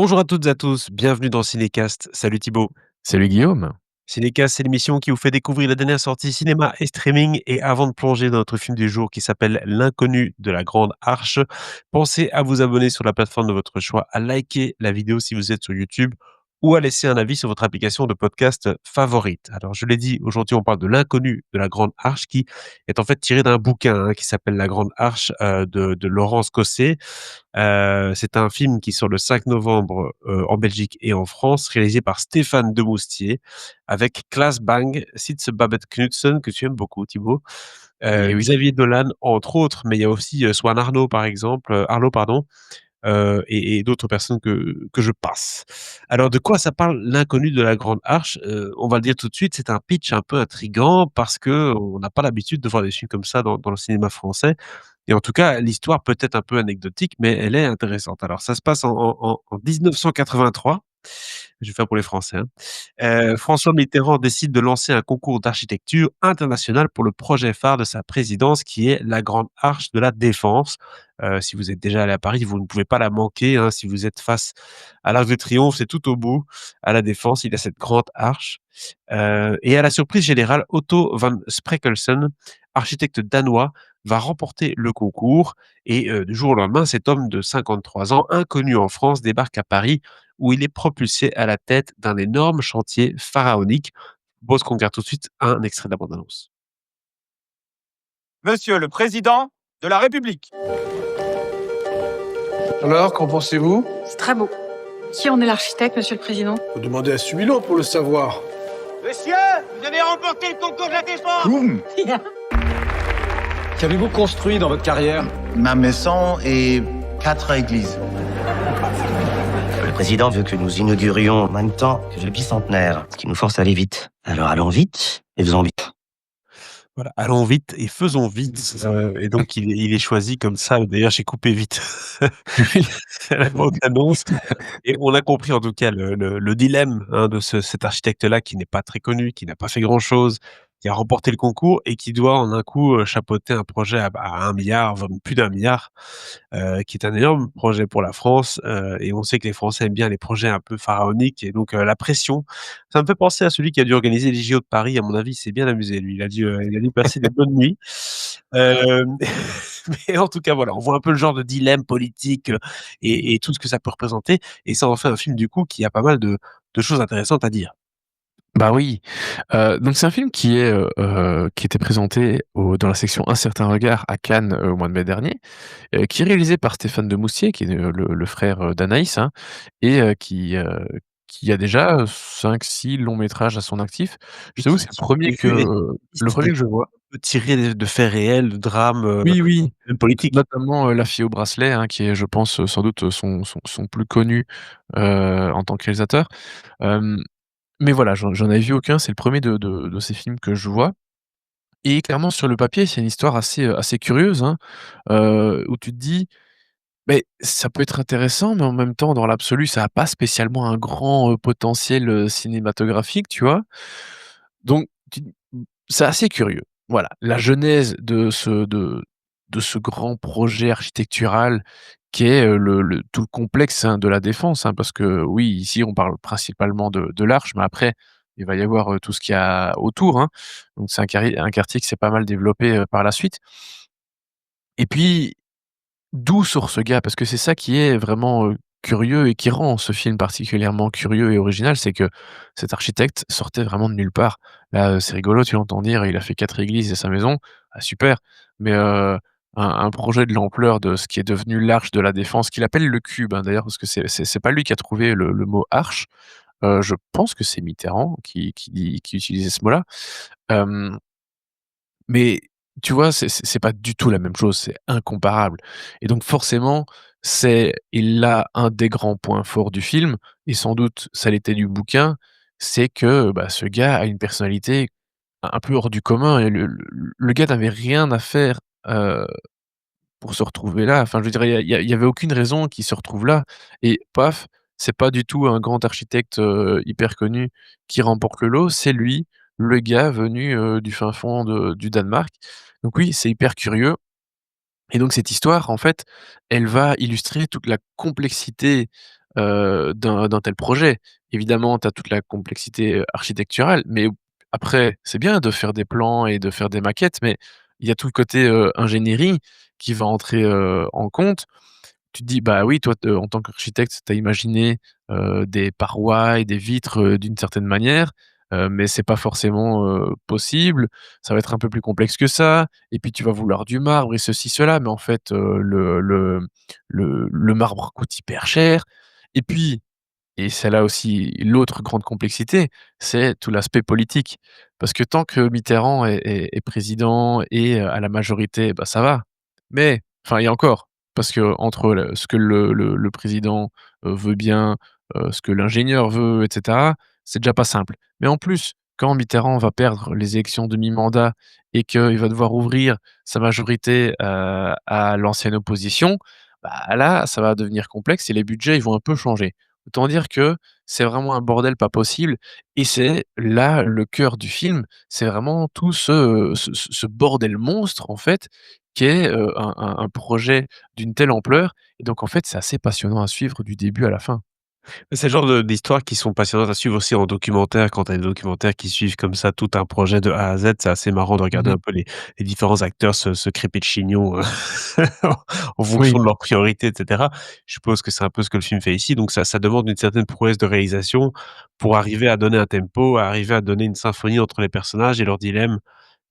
Bonjour à toutes et à tous, bienvenue dans Cinécast. Salut Thibaut. Salut Guillaume. Cinécast, c'est l'émission qui vous fait découvrir la dernière sortie cinéma et streaming. Et avant de plonger dans notre film du jour qui s'appelle L'inconnu de la Grande Arche, pensez à vous abonner sur la plateforme de votre choix, à liker la vidéo si vous êtes sur YouTube ou à laisser un avis sur votre application de podcast favorite. Alors, je l'ai dit, aujourd'hui, on parle de L'inconnu de la Grande Arche qui est en fait tiré d'un bouquin qui s'appelle La Grande Arche de Laurence Cosset. C'est un film qui sort le 5 novembre, en Belgique et en France, réalisé par Stéphane Demoustier, avec Claes Bang, Sietse Babette Knudsen, que tu aimes beaucoup Thibaut, Et oui. Xavier Dolan, entre autres, mais il y a aussi, Swan Arlo par exemple, Arlo pardon, et d'autres personnes que je passe. Alors de quoi ça parle L'inconnu de la Grande Arche? On va le dire tout de suite, c'est un pitch un peu intriguant parce qu'on n'a pas l'habitude de voir des films comme ça dans le cinéma français et en tout cas, l'histoire peut être un peu anecdotique, mais elle est intéressante. Alors ça se passe en 1983. Je vais faire pour les Français, hein. François Mitterrand décide de lancer un concours d'architecture international pour le projet phare de sa présidence qui est la Grande Arche de la Défense. Si vous êtes déjà allé à Paris, vous ne pouvez pas la manquer, hein. Si vous êtes face à l'Arc de Triomphe, c'est tout au bout. À la Défense, il y a cette grande arche. Et à la surprise générale, Otto van Spreckelsen, architecte danois, va remporter le concours et du jour au lendemain, cet homme de 53 ans, inconnu en France, débarque à Paris où il est propulsé à la tête d'un énorme chantier pharaonique. Je propose qu'on regarde tout de suite un extrait de la bande-annonce. Monsieur le Président de la République. Alors, qu'en pensez-vous? C'est très beau. Qui en est l'architecte, monsieur le président? Faut demander à Subilo pour le savoir. Monsieur, vous avez remporté le concours de la défense. Boum. Qu'avez-vous construit dans votre carrière? Ma maison et 4 églises. Le président veut que nous inaugurions en même temps que le bicentenaire, ce qui nous force à aller vite. Alors allons vite et faisons vite. Voilà, allons vite et faisons vite. Et donc il est choisi comme ça. D'ailleurs, j'ai coupé vite la bande-annonce et on a compris en tout cas le dilemme, hein, de cet architecte-là qui n'est pas très connu, qui n'a pas fait grand-chose, qui a remporté le concours et qui doit en un coup, chapeauter un projet à 1 000 000 voire plus d'1 milliard, qui est un énorme projet pour la France, et on sait que les Français aiment bien les projets un peu pharaoniques et donc la pression. Ça me fait penser à celui qui a dû organiser les JO de Paris, à mon avis, il s'est bien amusé lui. Il a dû passer des bonnes nuits. Hem, mais en tout cas, voilà, on voit un peu le genre de dilemme politique, et tout ce que ça peut représenter et ça en fait un film du coup qui a pas mal de choses intéressantes à dire. Bah oui, donc c'est un film qui était présenté dans la section Un certain regard à Cannes, au mois de mai dernier, qui est réalisé par Stéphane Demoustier, qui est le frère, d'Anaïs, hein, et qui a déjà 5-6 longs métrages à son actif. Je Et t'avoue, qui c'est qui est le premier que je vois. tiré de faits réels, de drames, Oui, oui, même politiques. notamment, La fille au bracelet, hein, qui est, je pense, sans doute, son plus connu, en tant que réalisateur. Hem Mais voilà, j'en avais vu aucun, c'est le premier de ces films que je vois et clairement sur le papier, c'est une histoire assez curieuse, hein, où tu te dis: «Beh, ça peut être intéressant, mais en même temps, dans l'absolu, ça a pas spécialement un grand, potentiel, cinématographique», tu vois? Donc tu c'est assez curieux. Voilà, la genèse de ce grand projet architectural qui est, le tout le complexe, hein, de la Défense, hein, parce que oui, ici, on parle principalement de l'Arche, mais après, il va y avoir, tout ce qu'il y a autour, hein. Donc c'est un quartier qui s'est pas mal développé, par la suite et puis, d'où sort ce gars? Parce que c'est ça qui est vraiment, curieux et qui rend ce film particulièrement curieux et original, c'est que cet architecte sortait vraiment de nulle part. Là, c'est rigolo, tu l'entends dire: «Il a fait 4 églises et sa maison». Ah super, mais un projet de l'ampleur de ce qui est devenu l'Arche de la Défense, qu'il appelle le cube, hein, d'ailleurs, parce que c'est pas lui qui a trouvé le mot arche. Je pense que c'est Mitterrand qui utilisait ce mot-là. Hem Mais tu vois, c'est pas du tout la même chose, c'est incomparable et donc forcément, c'est là un des grands points forts du film et sans doute ça l'était du bouquin, c'est que, bah, ce gars a une personnalité un peu hors du commun et le gars n'avait rien à faire, pour se retrouver là. Enfin, je veux dire, il y avait aucune raison qu'il se retrouve là et paf, c'est pas du tout un grand architecte, hyper connu qui remporte le lot, c'est lui, le gars venu, du fin fond du Danemark. Donc oui, c'est hyper curieux et donc cette histoire, en fait, elle va illustrer toute la complexité, d'un tel projet. Évidemment, tu as toute la complexité, architecturale, mais après, c'est bien de faire des plans et de faire des maquettes, mais il y a tout le côté, ingénierie qui va entrer, en compte. Tu te dis: «Bah oui, toi, en tant qu'architecte, tu as imaginé, des parois et des vitres, d'une certaine manière, mais c'est pas forcément, possible. Ça va être un peu plus complexe que ça et puis tu vas vouloir du marbre et ceci, cela, mais en fait, le marbre coûte hyper cher» et puis et c'est là aussi l'autre grande complexité, c'est tout l'aspect politique. Parce que tant que Mitterrand est président et à la majorité, bah, ça va. Mais enfin, et encore, parce qu'entre le ce que le président, veut bien, ce que l'ingénieur veut et cetera, c'est déjà pas simple. Mais en plus, quand Mitterrand va perdre les élections de mi-mandat et qu'il va devoir ouvrir sa majorité, à l'ancienne opposition, bah, là, ça va devenir complexe et les budgets, ils vont un peu changer. Autant dire que c'est vraiment un bordel pas possible et c'est là le cœur du film. C'est vraiment tout ce bordel monstre en fait qui est, un projet d'une telle ampleur et donc en fait, c'est assez passionnant à suivre du début à la fin. C'est le genre d'histoires qui sont passionnantes à suivre aussi en documentaire. Quand tu as des documentaires qui suivent comme ça tout un projet de A à Z, c'est assez marrant de regarder Mmh. un peu les différents acteurs se crêper de chignon, en fonction Oui. de leurs priorités et cetera. Je suppose que c'est un peu ce que le film fait ici, donc ça demande une certaine prouesse de réalisation pour arriver à donner un tempo, à arriver à donner une symphonie entre les personnages et leurs dilemmes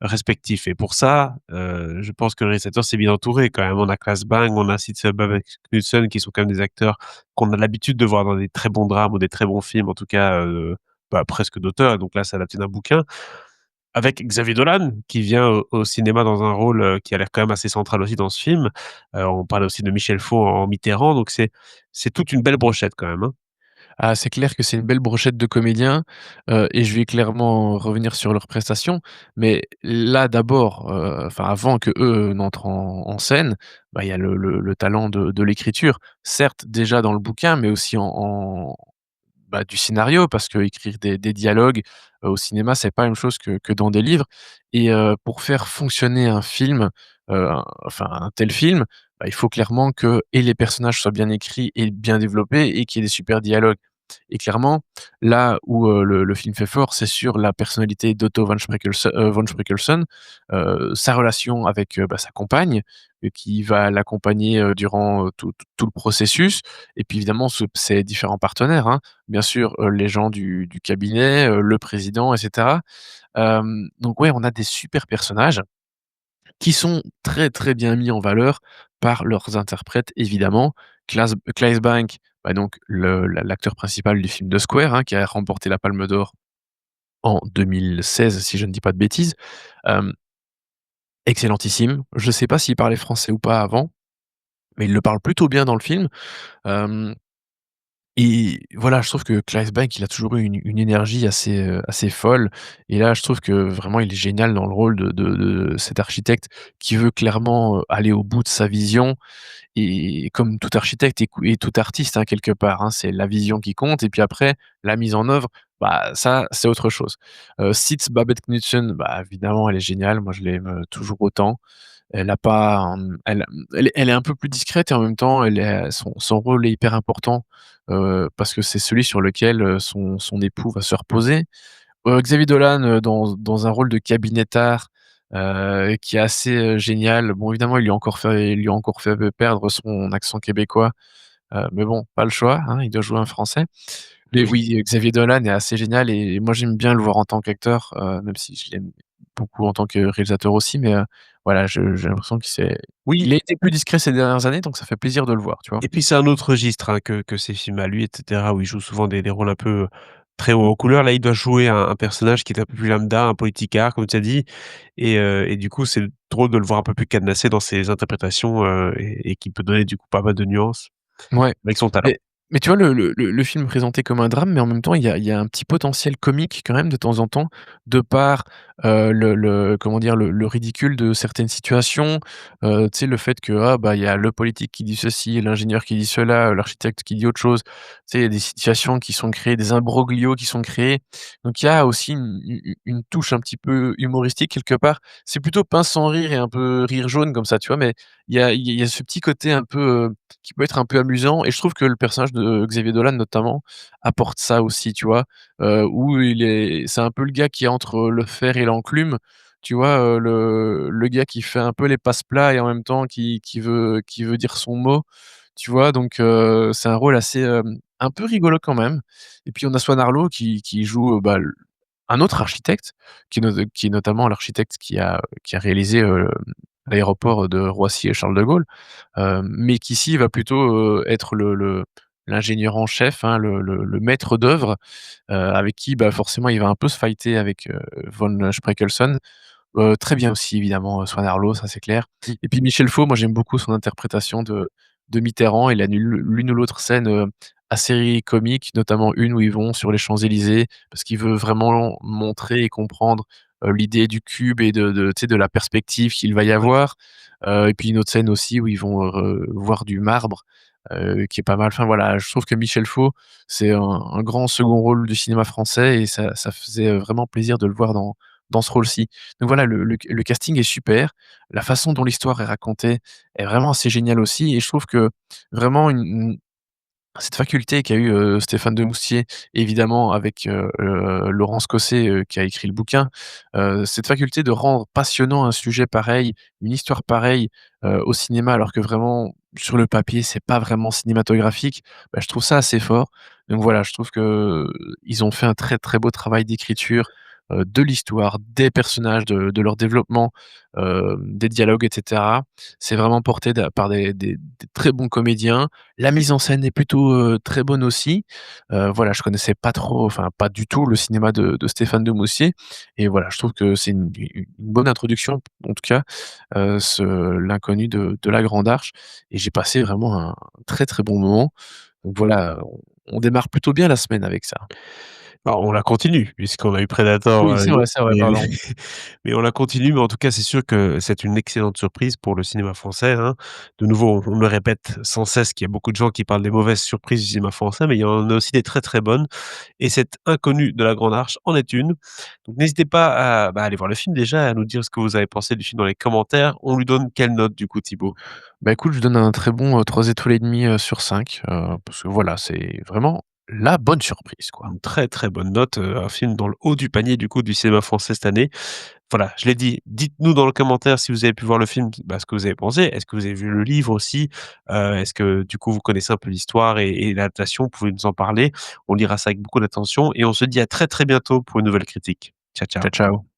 respectifs et pour ça, je pense que le réalisateur s'est bien entouré quand même. On a Claes Bang, on a Sitze Knudsen qui sont quand même des acteurs qu'on a l'habitude de voir dans des très bons drames ou des très bons films, en tout cas, bah, presque d'auteur, donc là, c'est adapté d'un bouquin. Avec Xavier Dolan qui vient au cinéma dans un rôle, qui a l'air quand même assez central aussi dans ce film. On parle aussi de Michel Fau en Mitterrand, donc c'est toute une belle brochette quand même, hein. Ah, c'est clair que c'est une belle brochette de comédiens, et je vais clairement revenir sur leurs prestations. Mais là, d'abord, enfin, avant qu'eux n'entrent en scène, bah, il y a le talent de l'écriture. Certes, déjà dans le bouquin, mais aussi bah, du scénario parce qu'écrire des dialogues, au cinéma, c'est pas la même chose que dans des livres et pour faire fonctionner un film, enfin un tel film, bah, il faut clairement que et les personnages soient bien écrits et bien développés et qu'il y ait des super dialogues et clairement, là où, le film fait fort, c'est sur la personnalité d'Otto von Spreckelsen, sa relation avec, bah, sa compagne, qui va l'accompagner, durant, tout le processus et puis évidemment ses différents partenaires, hein. Bien sûr, les gens du cabinet, le président et cetera. Donc ouais, on a des super personnages qui sont très, très bien mis en valeur par leurs interprètes évidemment. Claes Bang, bah, donc l'acteur principal du film The Square, hein, qui a remporté la Palme d'or en 2016 si je ne dis pas de bêtises. Hem, Excellentissime. Je sais pas s'il parlait français ou pas avant, mais il le parle plutôt bien dans le film. Hem Et voilà, je trouve que Clive Banks, il a toujours eu une énergie assez folle et là, je trouve que vraiment il est génial dans le rôle de cet architecte qui veut clairement, aller au bout de sa vision et comme tout architecte et tout artiste, hein, quelque part, hein, c'est la vision qui compte et puis après la mise en œuvre, bah, ça, c'est autre chose. Sitz Babett Knudsen, bah, évidemment, elle est géniale, moi je l'aime, toujours autant. Elle a pas, elle est un peu plus discrète et en même temps, elle est son rôle est hyper important, parce que c'est celui sur lequel, son époux va se reposer. Xavier Dolan, dans un rôle de cabinetard, qui est assez, génial. Bon, évidemment, il lui a encore fait perdre son accent québécois, mais bon, pas le choix, hein, il doit jouer un Français. Mais Oui. oui, Xavier Dolan est assez génial et moi j'aime bien le voir en tant qu'acteur, même si je l'aime beaucoup en tant que réalisateur aussi, mais voilà, j'ai l'impression Oui. il a été plus discret ces dernières années, donc ça fait plaisir de le voir, tu vois? Et puis c'est un autre registre, hein, que ces films à lui et cetera, où il joue souvent des rôles un peu, très haut en couleur. Là, il doit jouer un personnage qui est un peu plus lambda, un politicard, comme tu as dit et du coup, c'est drôle de le voir un peu plus cadenassé dans ses interprétations, et qui peut donner du coup pas mal de nuances Ouais. avec son talent. Mais tu vois, le film est présenté comme un drame, mais en même temps, il y a un petit potentiel comique quand même de temps en temps, de par, comment dire? Le ridicule de certaines situations, tu sais, le fait que, ah, bah, il y a le politique qui dit ceci, l'ingénieur qui dit cela, l'architecte qui dit autre chose. Tu sais, il y a des situations qui sont créées, des imbroglios qui sont créés. Donc il y a aussi une touche un petit peu humoristique quelque part. C'est plutôt pince sans rire et un peu rire jaune comme ça, tu vois? Mais il y a ce petit côté un peu, qui peut être un peu amusant et je trouve que le personnage de Xavier Dolan notamment apporte ça aussi, tu vois? Où c'est un peu le gars qui est entre le fer et l'enclume, tu vois? Le gars qui fait un peu les passe-plats et en même temps qui veut dire son mot, tu vois? Donc c'est un rôle assez, un peu rigolo quand même et puis on a Swan Arlo qui joue, bah, un autre architecte qui est notamment l'architecte qui a réalisé, l'aéroport de Roissy et Charles de Gaulle, mais qui ici va plutôt, être l'ingénieur en chef, hein, le maître d'œuvre, avec qui, bah, forcément il va un peu se fighter avec, von Spreckelsen. Très bien aussi évidemment, Swan Arlo, ça c'est clair. Et puis Michel Faux, moi j'aime beaucoup son interprétation de Mitterrand. Il a l'une ou l'autre scène, assez comique, notamment une où ils vont sur les Champs-Élysées parce qu'il veut vraiment montrer et comprendre, l'idée du cube et tu sais, de la perspective qu'il va y avoir. Et puis une autre scène aussi où ils vont, voir du marbre, qui est pas mal. Enfin voilà, je trouve que Michel Faux, c'est un grand second rôle du cinéma français et ça faisait, vraiment plaisir de le voir dans ce rôle-ci. Donc voilà, le casting est super. La façon dont l'histoire est racontée est vraiment assez géniale aussi et je trouve que vraiment cette faculté qu'a eu, Stéphane Demoustier, évidemment avec, Laurence Cosset, qui a écrit le bouquin, cette faculté de rendre passionnant un sujet pareil, une histoire pareille, au cinéma alors que vraiment sur le papier c'est pas vraiment cinématographique, bah, je trouve ça assez fort. Donc voilà, je trouve qu'ils ont fait un très, très beau travail d'écriture, de l'histoire, des personnages, de leur développement, des dialogues et cetera. C'est vraiment porté par des très bons comédiens. La mise en scène est plutôt, très bonne aussi. Voilà, je connaissais pas trop, enfin pas du tout le cinéma de Stéphane Demoustier et voilà, je trouve que c'est une bonne introduction, en tout cas, L'inconnu de la Grande Arche et j'ai passé vraiment un très, très bon moment. Donc voilà, on démarre plutôt bien la semaine avec ça. Alors on la continue puisqu'on a eu Predator, Oui, c'est vrai, mais pardon. mais on la continue, mais en tout cas, c'est sûr que c'est une excellente surprise pour le cinéma français, hein. De nouveau, on le répète sans cesse qu'il y a beaucoup de gens qui parlent des mauvaises surprises du cinéma français, mais il y en a aussi des très, très bonnes et cet Inconnu de la Grande Arche en est une. Donc n'hésitez pas à, aller voir le film déjà, à nous dire ce que vous avez pensé du film dans les commentaires. On lui donne quelle note du coup, Thibaut? Bah, écoute, je donne un très bon, 3 étoiles et demie, sur 5, parce que voilà, c'est vraiment la bonne surprise, quoi. Une très, très bonne note, un film dans le haut du panier du coup du cinéma français cette année. Voilà, je l'ai dit, dites-nous dans le commentaire si vous avez pu voir le film, ce que vous avez pensé. Est-ce que vous avez vu le livre aussi? Est-ce que du coup vous connaissez un peu l'histoire et l'adaptation? Vous pouvez nous en parler. On lira ça avec beaucoup d'attention et on se dit à très, très bientôt pour une nouvelle critique. Ciao, Ciao, ciao. ciao.